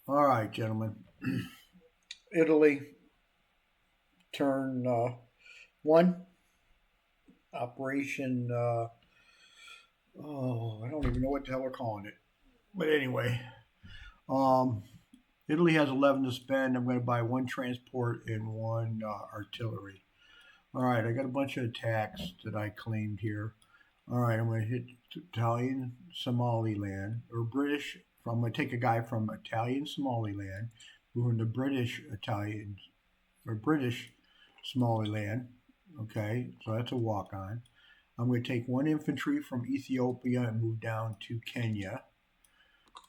All right, gentlemen. Italy, turn one, Operation. I don't even know what the hell we're calling it. But anyway, um, Italy has 11 to spend. I'm going to buy one transport and one artillery. All right, I got a bunch of attacks that I claimed here. All right, I'm going to hit Italian Somaliland or British. I'm going to take a guy from Italian Somaliland, moving to British Italian or British Somaliland. Okay, so that's a walk on. I'm going to take one infantry from Ethiopia and move down to Kenya.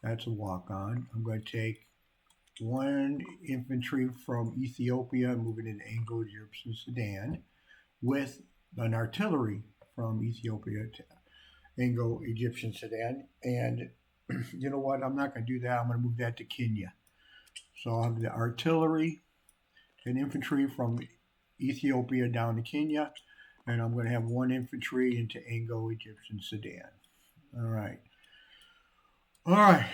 That's a walk on. I'm going to take one infantry from Ethiopia and move it into Anglo Egyptian Sudan with an artillery from Ethiopia to Anglo Egyptian Sudan. And you know what? I'm not going to do that. I'm going to move that to Kenya. So I have the artillery and infantry from Ethiopia down to Kenya, and I'm going to have one infantry into Anglo Egyptian Sudan. All right. All right.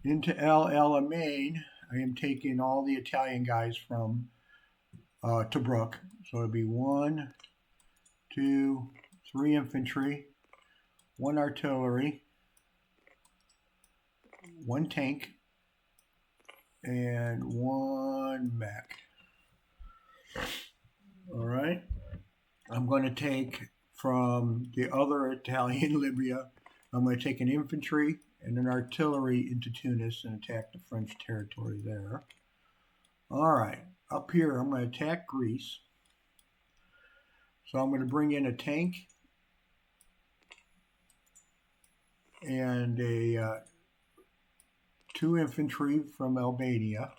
Into El Alamein, I am taking all the Italian guys from Tobruk. So it'll be one, two, three infantry, one artillery, one tank, and one mech. All right. I'm going to take from the other Italian Libya, I'm going to take an infantry and an artillery into Tunis and attack the French territory there. All right. Up here, I'm going to attack Greece. So I'm going to bring in a tank and a two infantry from Albania.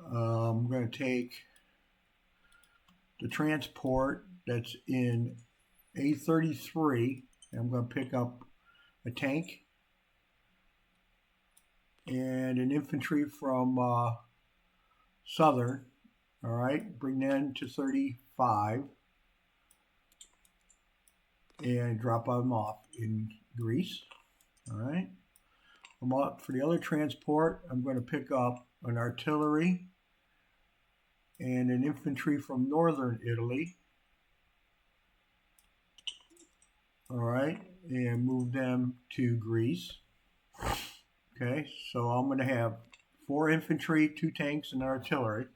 I'm going to take the transport that's in A33. And I'm going to pick up a tank and an infantry from Southern. All right, bring that to 35 and drop them off in Greece. All right. I'm up for the other transport. I'm going to pick up an artillery and an infantry from northern Italy. All right, and move them to Greece. Okay, so I'm going to have four infantry, two tanks, and artillery.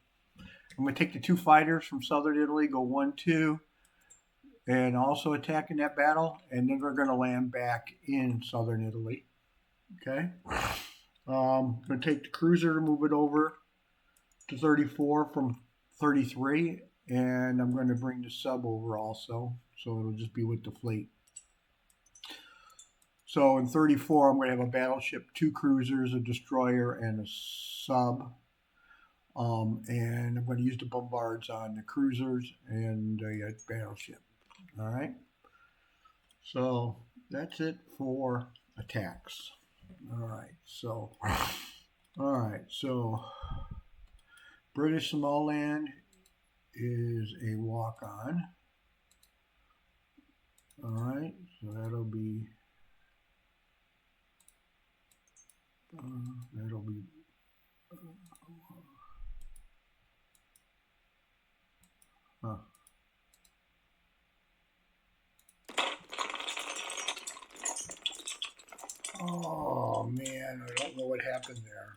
I'm going to take the two fighters from southern Italy, go 1-2, and also attack in that battle, and then we're going to land back in southern Italy. Okay. I'm going to take the cruiser, move it over to 34 from 33, and I'm going to bring the sub over also, so it'll just be with the fleet. So in 34, I'm going to have a battleship, two cruisers, a destroyer, and a sub. And I'm going to use the bombards on the cruisers and the battleship. All right. So that's it for attacks. All right. So British Somaliland is a walk on. All right. So that'll be. That'll be. Huh. Oh man, I don't know what happened there.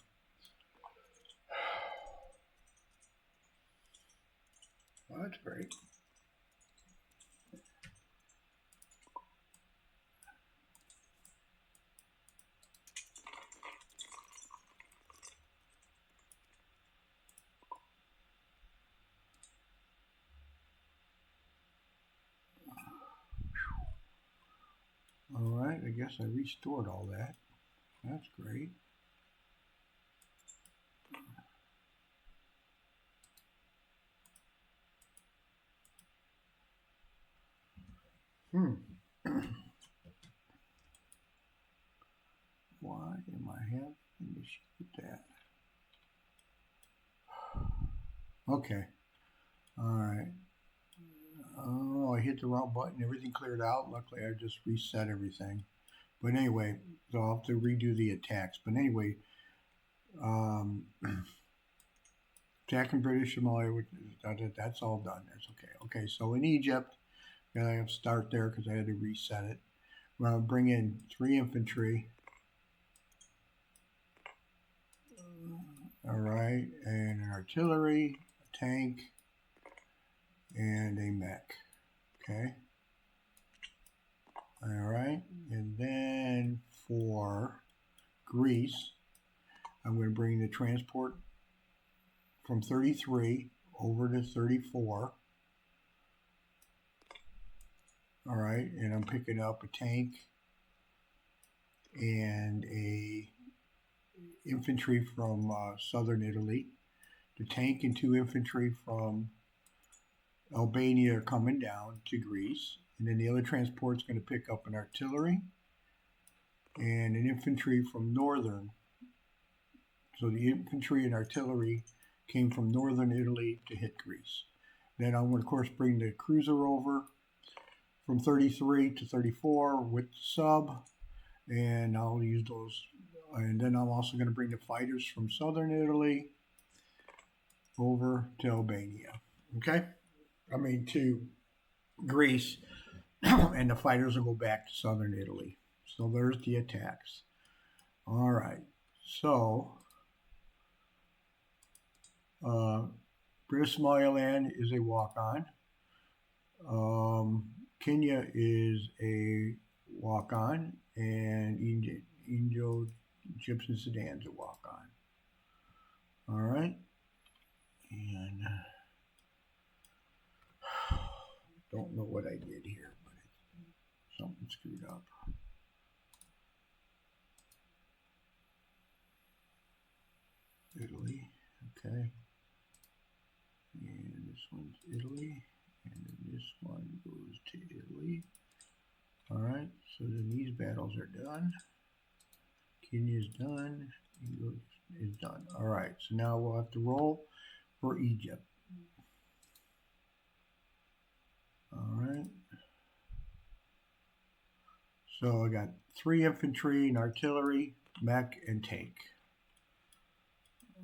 Well, that's great. All right, I guess I restored all that. That's great. Hmm. Why am I having an issue with that? Okay. All right. Oh, I hit the wrong button. Everything cleared out. Luckily, I just reset everything. But anyway, so I'll have to redo the attacks. But anyway, Attacking British Somalia, that's all done. That's okay. Okay, so in Egypt, I have to start there because I had to reset it. We're going to bring in 3 infantry. All right, and an artillery, a tank, and a mech. Okay. All right, and then for Greece, I'm going to bring the transport from 33 over to 34. All right, and I'm picking up a tank and a infantry from southern Italy. The tank and 2 infantry from Albania are coming down to Greece. And then the other transport's going to pick up an artillery and an infantry from northern. So the infantry and artillery came from northern Italy to hit Greece. Then I'm going to, of course, bring the cruiser over from 33 to 34 with the sub, and I'll use those. And then I'm also going to bring the fighters from southern Italy over to Albania. Okay? I mean, to Greece, and the fighters will go back to southern Italy. So there's the attacks. All right. So, British Somaliland is a walk-on. Kenya is a walk-on, and Indo-Egyptian Sudan is a walk-on. All right. And don't know what I did here, but something screwed up. Italy, okay. And this one's Italy, and then this one goes to Italy. All right, so then these battles are done. Kenya's done. Egypt is done. All right, so now we'll have to roll for Egypt. All right. So I got 3 infantry and artillery, mech, and tank.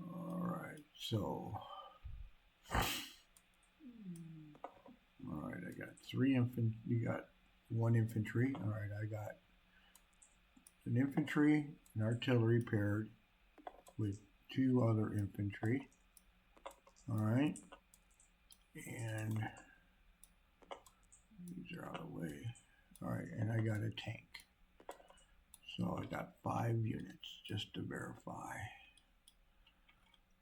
All right, so. All right, I got 3 infantry. You got 1 infantry. All right, I got an infantry and artillery paired with 2 other infantry. All right, and these are out of the way. All right, and I got a tank. So I got 5 units just to verify.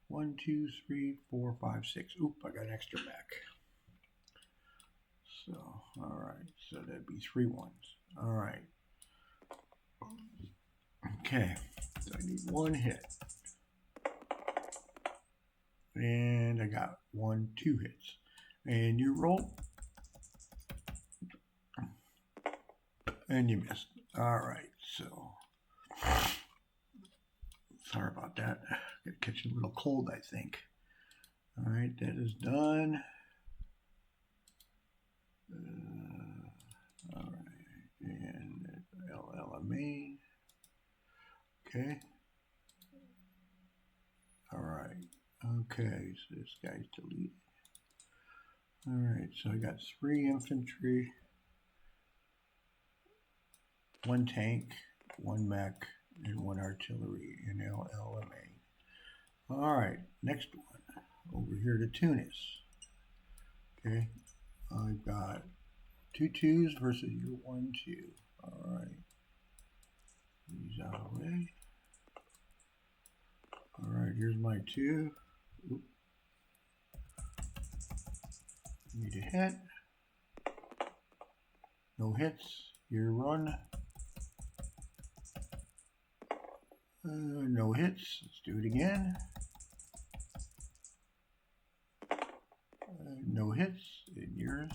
1, 2, 3, 4, 5, 6. Oop, I got an extra mech. So, all right, so that'd be 3 ones. All right. Okay, so I need 1 hit. And I got 2 hits. And you roll. And you missed. All right, so sorry about that. Got catching a little cold, I think. All right, that is done. All right, and LLMA. Okay. All right. Okay, so this guy's deleted. All right, so I got 3 infantry, 1 tank, 1 mech, and 1 artillery in LLMA. All right, next one. Over here to Tunis. Okay, I've got 2 2s versus your 1 2. All right. These out of the way. All right, here's my 2. Oop. Need a hit. No hits. Your run. No hits. Let's do it again. No hits. And yours.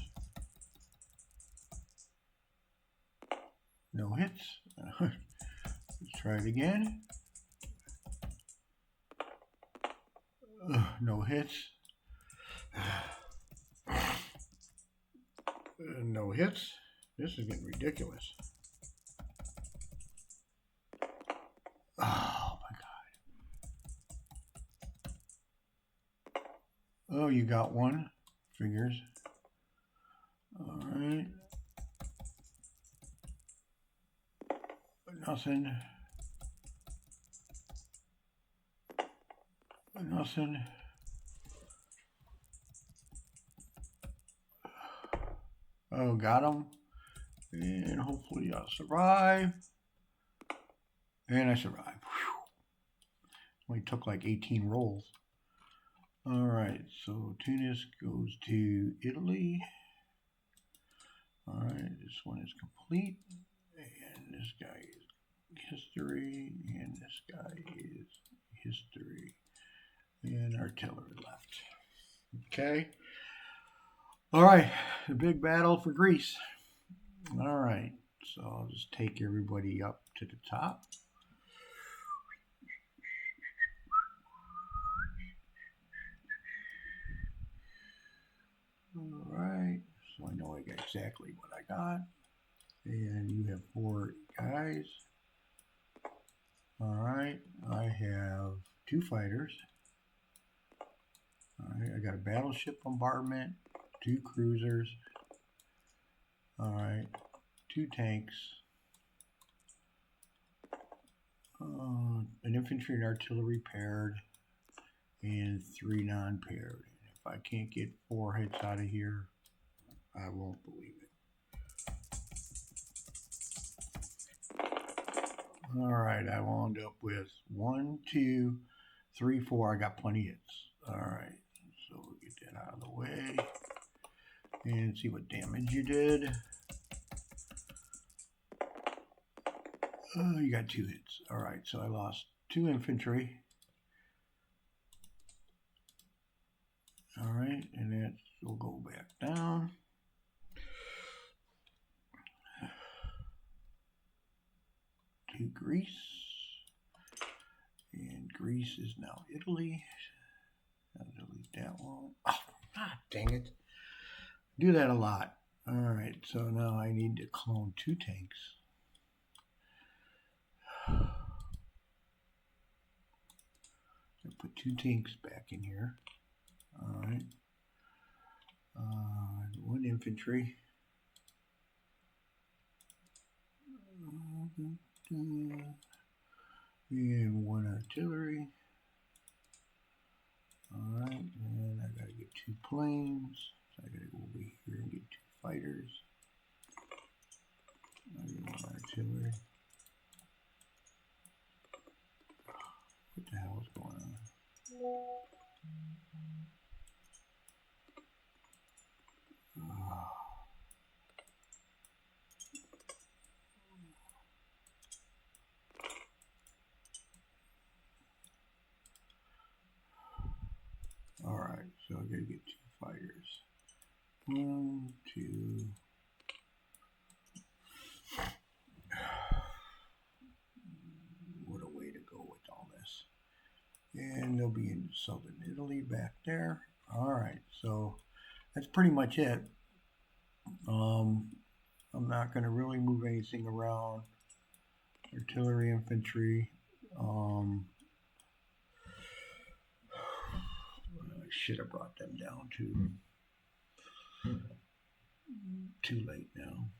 No hits. Let's try it again. No hits. No hits. This is getting ridiculous. Oh my God. Oh, you got one. Figures. All right. Nothing. Nothing. Oh, got him. And hopefully I'll survive. And I survived. Whew. Only took like 18 rolls. Alright, so Tunis goes to Italy. Alright, this one is complete. And this guy is history. And this guy is history. And artillery left. Okay. Alright, the big battle for Greece. Alright, so I'll just take everybody up to the top. Alright, so I know exactly what I got. And you have 4 guys. Alright, I have 2 fighters. Alright, I got a battleship bombardment, 2 cruisers. Alright, 2 tanks. An infantry and artillery paired. And 3 non-paired. If I can't get 4 hits out of here, I won't believe it. Alright, I wound up with 1, 2, 3, 4. I got plenty of hits. Alright, so we'll get that out of the way. And see what damage you did. Oh, you got 2 hits. Alright, so I lost 2 infantry. Alright, and that will go back down. To Greece. And Greece is now Italy. I'll delete that one. Oh, God dang it. Do that a lot. Alright, so now I need to clone 2 tanks. I put 2 tanks back in here. Alright. 1 infantry. And 1 artillery. Alright, and I gotta get 2 planes. So I gotta go over here and get 2 fighters. I get 1 artillery. What the hell is going on? Alright, so I gotta get 2 fighters. 1, 2. What a way to go with all this. And they'll be in southern Italy back there. Alright, so that's pretty much it. I'm not going to really move anything around. Artillery, infantry. I should have brought them down too. Too late now.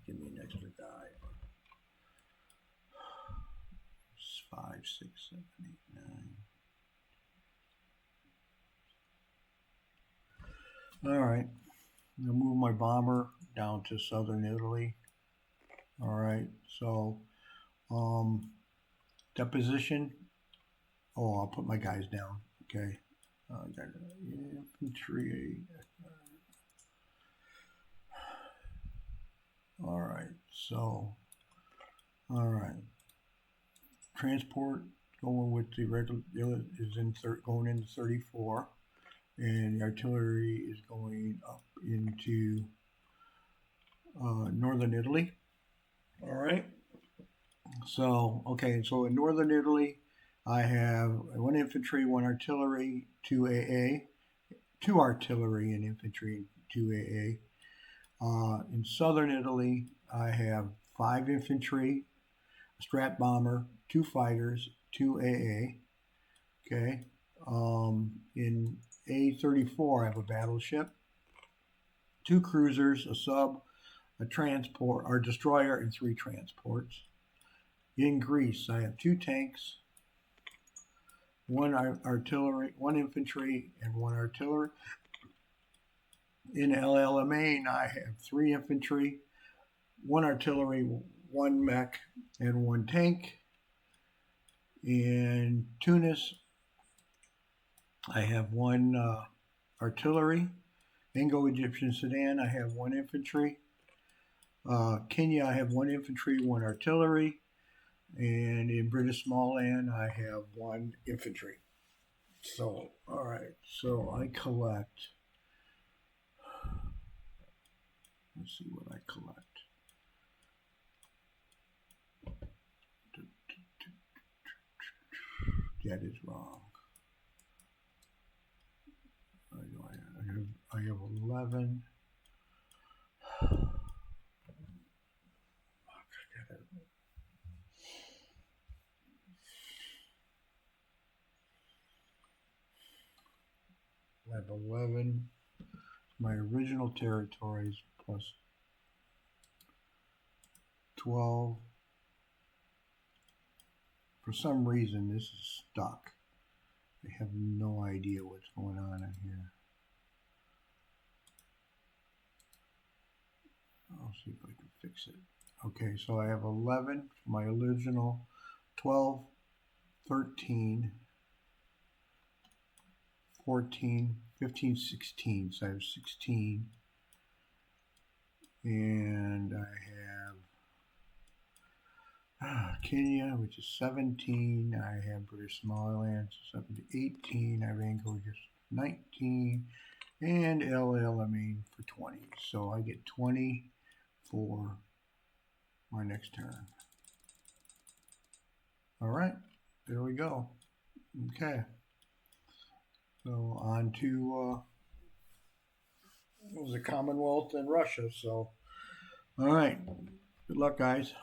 Give me an extra die. 5, 6, 7, 8, 9. All right. I'm gonna move my bomber down to southern Italy. All right. So, deposition. Oh, I'll put my guys down. Okay. I got infantry. All right. So, all right. Transport going with the regular is going into 34, and the artillery is going up into northern Italy. All right. So okay, so in northern Italy, I have 1 infantry, 1 artillery, 2 AA, 2 artillery and infantry, and 2 AA. In southern Italy, I have 5 infantry, a Strat bomber, 2 fighters, 2 AA. Okay. In A34, I have a battleship, 2 cruisers, a sub, a transport, or destroyer, and 3 transports. In Greece, I have 2 tanks, 1 artillery, 1 infantry, and 1 artillery. In El-Alamein, I have 3 infantry, 1 artillery, 1 mech, and 1 tank. In Tunis, I have 1 artillery. Anglo-Egyptian Sudan, I have 1 infantry. Kenya, I have 1 infantry, 1 artillery. And in British Somaliland, I have 1 infantry. So, all right. So I collect. Let's see what I collect. That is wrong. I have 11. I have 11. My original territories plus 12. For some reason, this is stuck. I have no idea what's going on in here. I'll see if I can fix it. Okay, so I have 11 for my original, 12, 13, 14, 15, 16. So I have 16. And I have Kenya, which is 17. I have British Somaliland, 18. I have Angola, just 19. And El-Alamein for 20. So I get 20 for my next turn. All right, there we go. Okay. So on to the Commonwealth and Russia. So, all right. Good luck, guys.